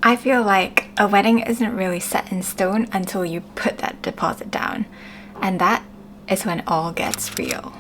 I feel like a wedding isn't really set in stone until you put that deposit down. And that is when it all gets real.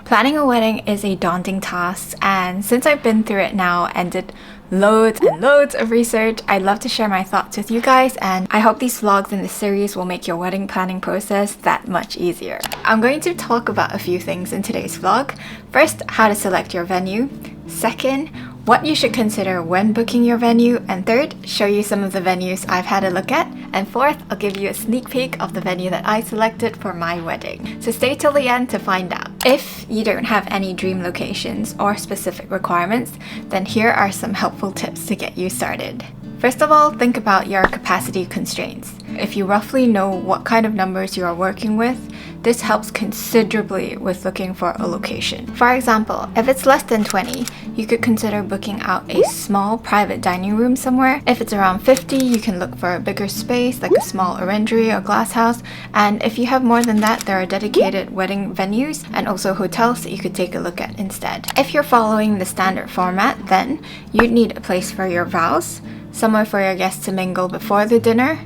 Planning a wedding is a daunting task, and since I've been through it now and did loads and loads of research, I'd love to share my thoughts with you guys, and I hope these vlogs in this series will make your wedding planning process that much easier. I'm going to talk about a few things in today's vlog. First, how to select your venue. Second, what you should consider when booking your venue, and third, show you some of the venues I've had a look at, and fourth, I'll give you a sneak peek of the venue that I selected for my wedding. So stay till the end to find out. If you don't have any dream locations or specific requirements, then here are some helpful tips to get you started. First of all, think about your capacity constraints. If you roughly know what kind of numbers you are working with, this helps considerably with looking for a location. For example, if it's less than 20, you could consider booking out a small private dining room somewhere. If it's around 50, you can look for a bigger space like a small orangery or glass house. And if you have more than that, there are dedicated wedding venues and also hotels that you could take a look at instead. If you're following the standard format, then you'd need a place for your vows, somewhere for your guests to mingle before the dinner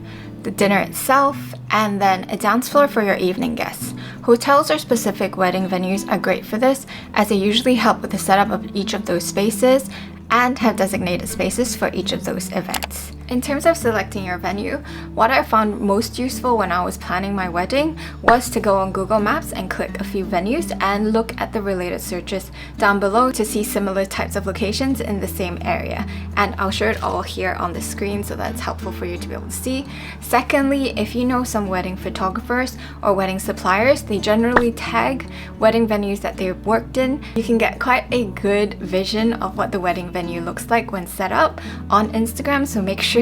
itself, and then a dance floor for your evening guests. Hotels or specific wedding venues are great for this, as they usually help with the setup of each of those spaces and have designated spaces for each of those events. In terms of selecting your venue, what I found most useful when I was planning my wedding was to go on Google Maps and click a few venues and look at the related searches down below to see similar types of locations in the same area. And I'll show it all here on the screen so that's helpful for you to be able to see. Secondly, if you know some wedding photographers or wedding suppliers, they generally tag wedding venues that they've worked in. You can get quite a good vision of what the wedding venue looks like when set up on Instagram, so make sure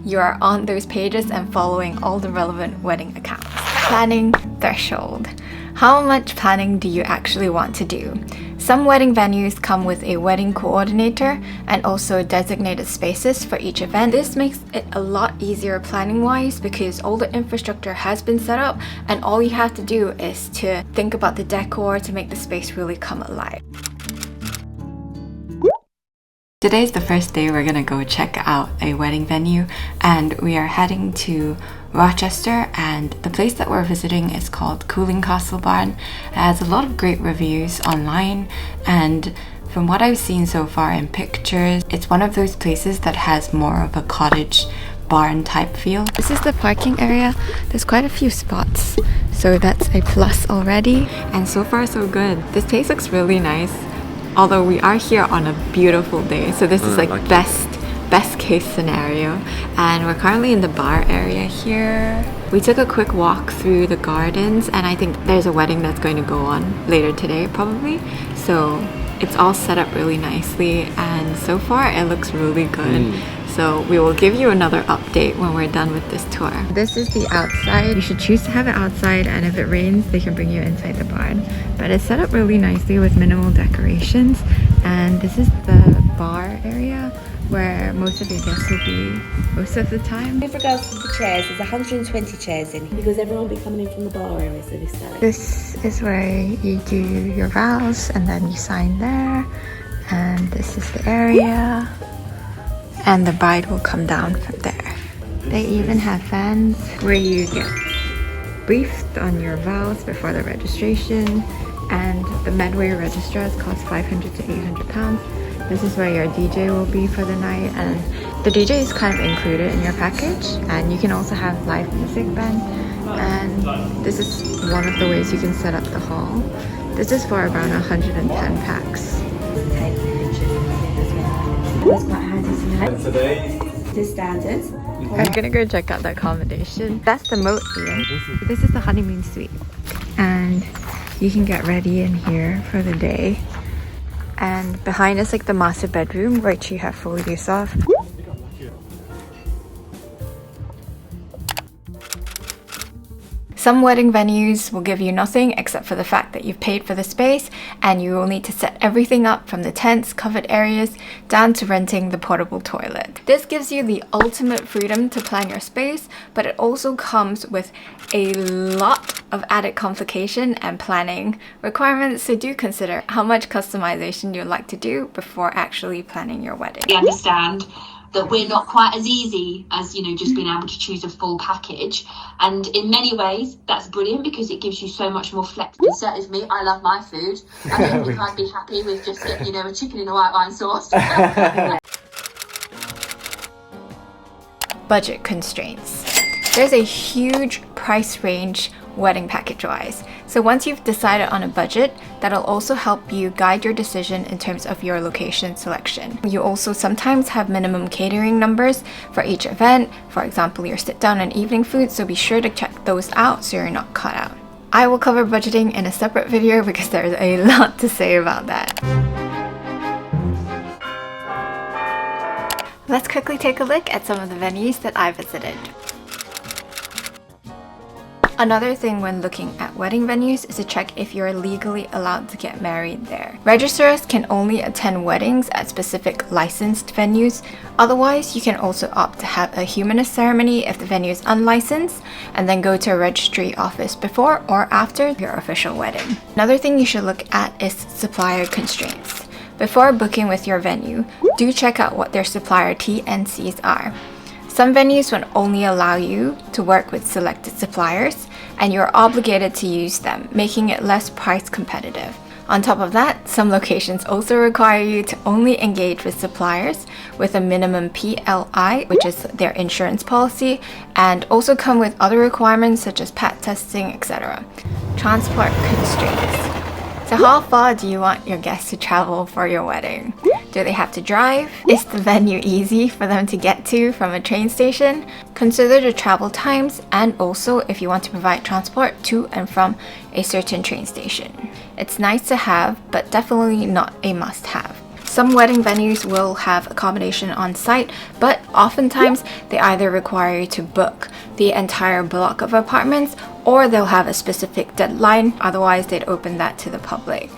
you are on those pages and following all the relevant wedding accounts. Planning threshold. How much planning do you actually want to do? Some wedding venues come with a wedding coordinator and also designated spaces for each event. This makes it a lot easier planning wise because all the infrastructure has been set up and all you have to do is to think about the decor to make the space really come alive. Today's the first day we're gonna go check out a wedding venue, and we are heading to Rochester, and the place that we're visiting is called Cooling Castle Barn. It has a lot of great reviews online, and from what I've seen so far in pictures, it's one of those places that has more of a cottage barn type feel. This is the parking area. There's quite a few spots, so that's a plus already, and so far so good. This place looks really nice. Although we are here on a beautiful day, so this is like best case scenario. And we're currently in the bar area here. We took a quick walk through the gardens, and I think there's a wedding that's going to go on later today probably. So it's all set up really nicely, and so far it looks really good. So we will give you another update when we're done with this tour. This is the outside. You should choose to have it outside, and if it rains, they can bring you inside the barn. But it's set up really nicely with minimal decorations. And this is the bar area where most of your guests will be most of the time. With regards to the chairs, there's 120 chairs in because everyone will be coming in from the bar area, so this side. This is where you do your vows and then you sign there. And this is the area. And the bride will come down from there. They even have fans where you get briefed on your vows before the registration, and the Medway registrars cost £500 to £800. This is where your DJ will be for the night, and the DJ is kind of included in your package, and you can also have live music band. And this is one of the ways you can set up the hall. This is for around 110 packs. It's quite handy to have. Today, The standard. I'm gonna go check out the accommodation. That's the moat here. This is the honeymoon suite, and you can get ready in here for the day. And behind is like the master bedroom, which you have full use of. Some wedding venues will give you nothing except for the fact that you've paid for the space, and you will need to set everything up from the tents, covered areas, down to renting the portable toilet. This gives you the ultimate freedom to plan your space, but it also comes with a lot of added complication and planning requirements, so do consider how much customization you'd like to do before actually planning your wedding. We understand that we're not quite as easy as, you know, just being able to choose a full package, and in many ways that's brilliant because it gives you so much more flexibility. Certainly for me, I love my food. I don't think I'd be happy with just, you know, a chicken in a white wine sauce. Budget constraints. There's a huge price range wedding package wise. So once you've decided on a budget, that'll also help you guide your decision in terms of your location selection. You also sometimes have minimum catering numbers for each event, for example your sit down and evening food, so be sure to check those out so you're not caught out. I will cover budgeting in a separate video because there's a lot to say about that. Let's quickly take a look at some of the venues that I visited. Another thing when looking at wedding venues is to check if you're legally allowed to get married there. Registrars can only attend weddings at specific licensed venues. Otherwise, you can also opt to have a humanist ceremony if the venue is unlicensed, and then go to a registry office before or after your official wedding. Another thing you should look at is supplier constraints. Before booking with your venue, do check out what their supplier T&Cs are. Some venues will only allow you to work with selected suppliers, and you're obligated to use them, making it less price competitive. On top of that, some locations also require you to only engage with suppliers with a minimum PLI, which is their insurance policy, and also come with other requirements such as PAT testing, etc. Transport constraints. So how far do you want your guests to travel for your wedding? Do they have to drive? Is the venue easy for them to get to from a train station? Consider the travel times, and also if you want to provide transport to and from a certain train station. It's nice to have, but definitely not a must-have. Some wedding venues will have accommodation on site, but oftentimes they either require you to book the entire block of apartments, or they'll have a specific deadline, otherwise they'd open that to the public.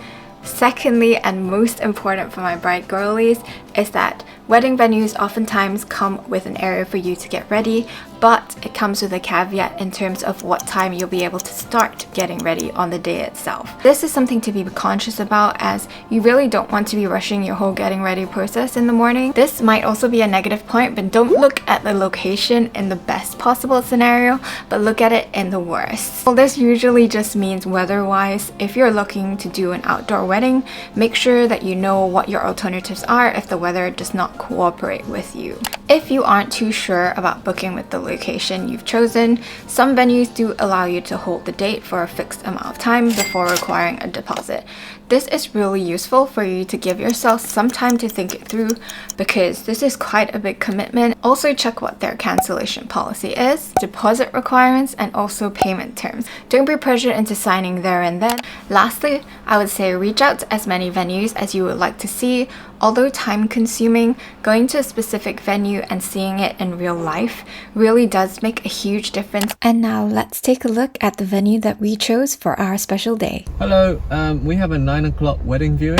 Secondly, and most important for my bride girlies, is that wedding venues oftentimes come with an area for you to get ready, but it comes with a caveat in terms of what time you'll be able to start getting ready on the day itself. This is something to be conscious about, as you really don't want to be rushing your whole getting ready process in the morning. This might also be a negative point, but don't look at the location in the best possible scenario, but look at it in the worst. Well, this usually just means weather-wise. If you're looking to do an outdoor wedding, make sure that you know what your alternatives are if the weather does not cooperate with you. If you aren't too sure about booking with the location you've chosen, some venues do allow you to hold the date for a fixed amount of time before requiring a deposit. This is really useful for you to give yourself some time to think it through, because this is quite a big commitment. Also check what their cancellation policy is, deposit requirements, and also payment terms. Don't be pressured into signing there and then. Lastly, I would say reach out to as many venues as you would like to see. Although time consuming, going to a specific venue and seeing it in real life really does make a huge difference. And now let's take a look at the venue that we chose for our special day. Hello, we have a 9 o'clock wedding viewing.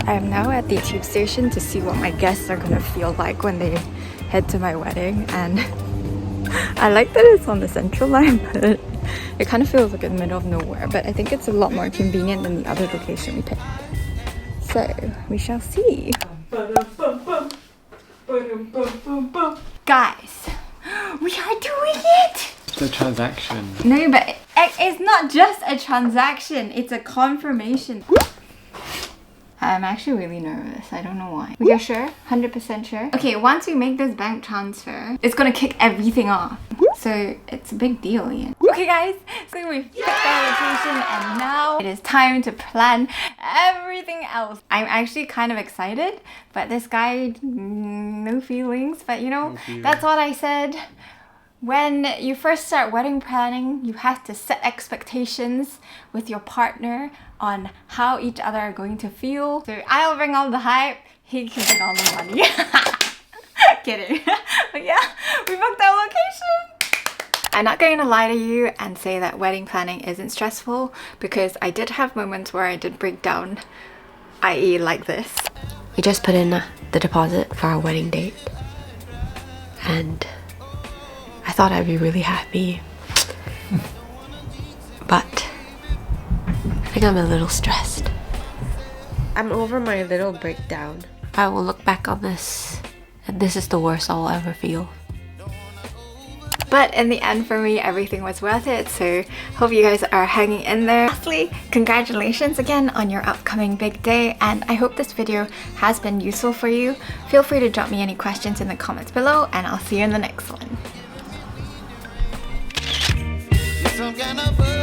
I am now at the tube station to see what my guests are gonna feel like when they head to my wedding, and I like that it's on the central line, but it kind of feels like in the middle of nowhere, but I think it's a lot more convenient than the other location we picked. So we shall see. Guys, we are doing it! It's a transaction. No, but it's not just a transaction, it's a confirmation. I'm actually really nervous. I don't know why. We are sure? 100% sure? Okay, once we make this bank transfer, it's gonna kick everything off. So it's a big deal, Ian. Okay guys, so we've picked our location, and now it is time to plan everything else. I'm actually kind of excited, but this guy, no feelings. But you know, that's what I said. When you first start wedding planning, you have to set expectations with your partner on how each other are going to feel. So I'll bring all the hype, he can bring all the money. Kidding. But yeah, we booked our location. I'm not going to lie to you and say that wedding planning isn't stressful, because I did have moments where I did break down, i.e. like this. We just put in the deposit for our wedding date, and I thought I'd be really happy, but I think I'm a little stressed. I'm over my little breakdown. I will look back on this, and this is the worst I'll ever feel. But in the end, for me, everything was worth it, so hope you guys are hanging in there. Lastly, congratulations again on your upcoming big day, and I hope this video has been useful for you. Feel free to drop me any questions in the comments below, and I'll see you in the next one. Some kind of